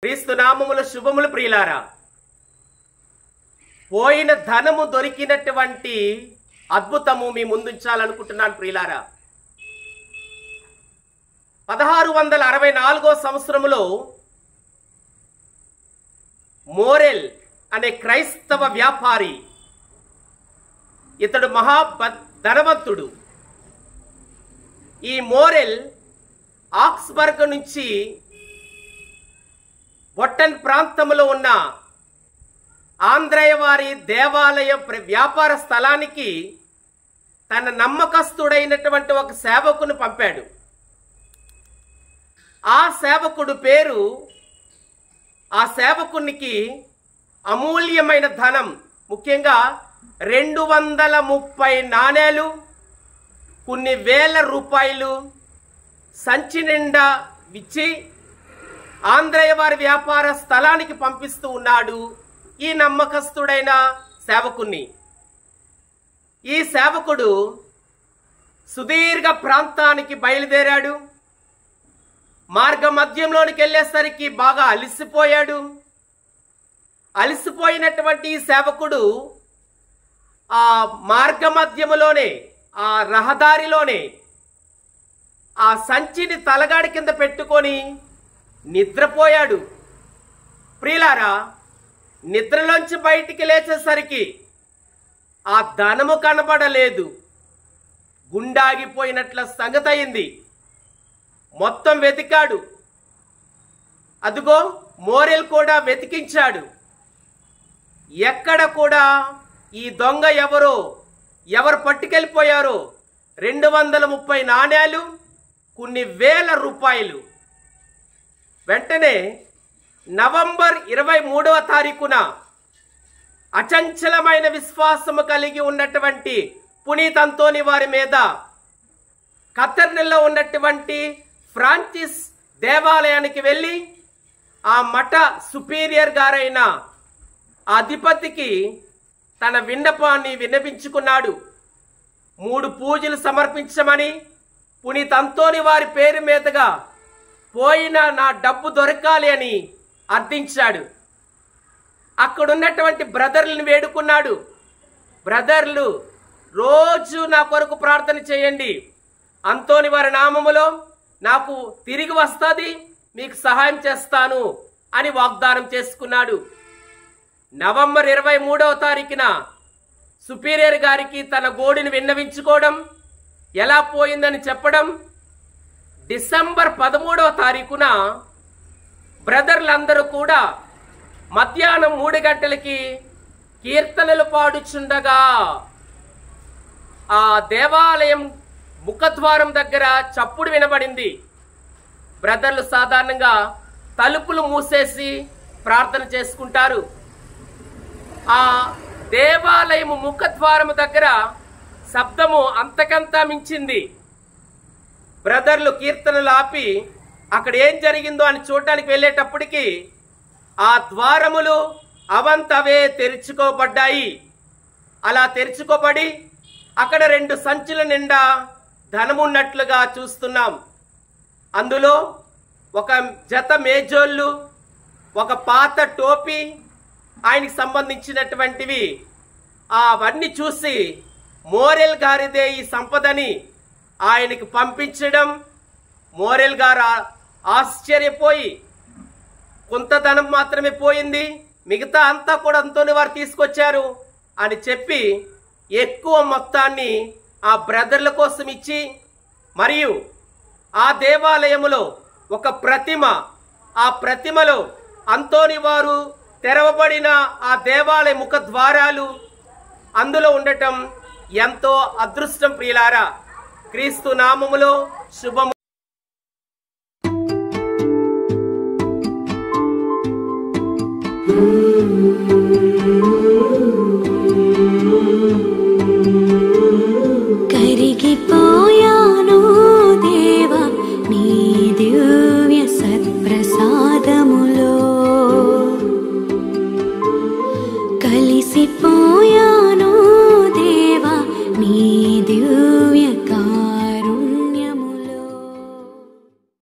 క్రీస్తు నామములో శుభములు ప్రియులారా. పోయిన ధనము దొరికినటువంటి అద్భుతము మీ ముందుంచాలనుకుంటున్నాను ప్రియులారా. 1664 సంవత్సరములో మోరెల్ అనే క్రైస్తవ వ్యాపారి, ఇతడు మహా ధనవంతుడు. ఈ మోరెల్ ఆక్స్బర్గ్ నుంచి బొట్టన్ ప్రాంతంలో ఉన్న ఆంధ్రయ్యవారి దేవాలయం వ్యాపార స్థలానికి తన నమ్మకస్తుడైనటువంటి ఒక సేవకుని పంపాడు. ఆ సేవకునికి అమూల్యమైన ధనం, ముఖ్యంగా 230 నాణేలు, కొన్ని వేల రూపాయలు సంచి నిండా ఇచ్చి ఆంధ్రయ్యవారి వ్యాపార స్థలానికి పంపిస్తూ ఉన్నాడు ఈ నమ్మకస్తుడైన సేవకుని. ఈ సేవకుడు సుదీర్ఘ ప్రాంతానికి బయలుదేరాడు. మార్గ మధ్యంలోనికి వెళ్ళేసరికి బాగా అలసిపోయాడు. అలసిపోయినటువంటి ఈ సేవకుడు ఆ మార్గ మధ్యములోనే, ఆ రహదారిలోనే ఆ సంచిని తలగాడి కింద పెట్టుకొని నిద్రపోయాడు. ప్రియులారా, నిద్రలోంచి బయటికి లేచేసరికి ఆ ధనము కనబడలేదు. గుండాగిపోయినట్ల సంగతి అయింది. మొత్తం వెతికాడు. అదిగో మోరెల్ కూడా వెతికించాడు. ఎక్కడ కూడా ఈ దొంగ ఎవరు పట్టుకెళ్ళిపోయారో 230 నాణేలు, కొన్ని వేల రూపాయలు. వెంటనే నవంబర్ 23వ తారీఖున అచంచలమైన విశ్వాసము కలిగి ఉన్నటువంటి పునీత్ అంతోని వారి మీద కతర్నెల్లో ఉన్నటువంటి ఫ్రాన్సిస్ దేవాలయానికి వెళ్ళి ఆ మఠ సుపీరియర్ గారైన అధిపతికి తన విన్నపాన్ని విన్నపించుకున్నాడు. 3 పూజలు సమర్పించమని, పునీత్ అంతోని వారి పేరు మీదుగా పోయిన నా డబ్బు దొరకాలి అని అర్థించాడు. అక్కడున్నటువంటి బ్రదర్లను వేడుకున్నాడు. బ్రదర్లు, రోజు నా కొరకు ప్రార్థన చేయండి. అంతోని వారి నామములో నాకు తిరిగి వస్తుంది, మీకు సహాయం చేస్తాను అని వాగ్దానం చేసుకున్నాడు. నవంబర్ 23వ తారీఖున సుపీరియర్ గారికి తన గోడిని విన్నవించుకోవడం, ఎలా పోయిందని చెప్పడం. డిసెంబర్ 13వ తారీఖున బ్రదర్లందరూ కూడా మధ్యాహ్నం 3 గంటలకి కీర్తనలు పాడుచుండగా ఆ దేవాలయం ముఖద్వారం దగ్గర చప్పుడు వినబడింది. బ్రదర్లు సాధారణంగా తలుపులు మూసేసి ప్రార్థన చేసుకుంటారు. ఆ దేవాలయం ముఖద్వారం దగ్గర శబ్దము అంతకంతా మించింది. బ్రదర్లు కీర్తనలు ఆపి అక్కడ ఏం జరిగిందో అని చూడటానికి వెళ్ళేటప్పటికి ఆ ద్వారములు అవంతవే తెరుచుకోబడ్డాయి. అలా తెరుచుకోబడి అక్కడ 2 సంచుల నిండా ధనమున్నట్లుగా చూస్తున్నాం. అందులో ఒక జత మేజోళ్ళు, ఒక పాత టోపీ, ఆయనకి సంబంధించినటువంటివి. అవన్నీ చూసి మోరెల్ గారిదే ఈ సంపదని ఆయనకి పంపించడం. మోరెల్ గారు ఆశ్చర్యపోయి, కొంత ధనం మాత్రమే పోయింది, మిగతా అంతా కూడా అంతోని వారు తీసుకొచ్చారు అని చెప్పి ఎక్కువ మొత్తాన్ని ఆ బ్రదర్ల కోసం ఇచ్చి, మరియు ఆ దేవాలయములో ఒక ప్రతిమ, ఆ ప్రతిమలో అంతోని వారు తెరవబడిన ఆ దేవాలయ ముఖ ద్వారాలు అందులో ఉండటం ఎంతో అదృష్టం ప్రియులారా. క్రీస్తు నామములో శుభము.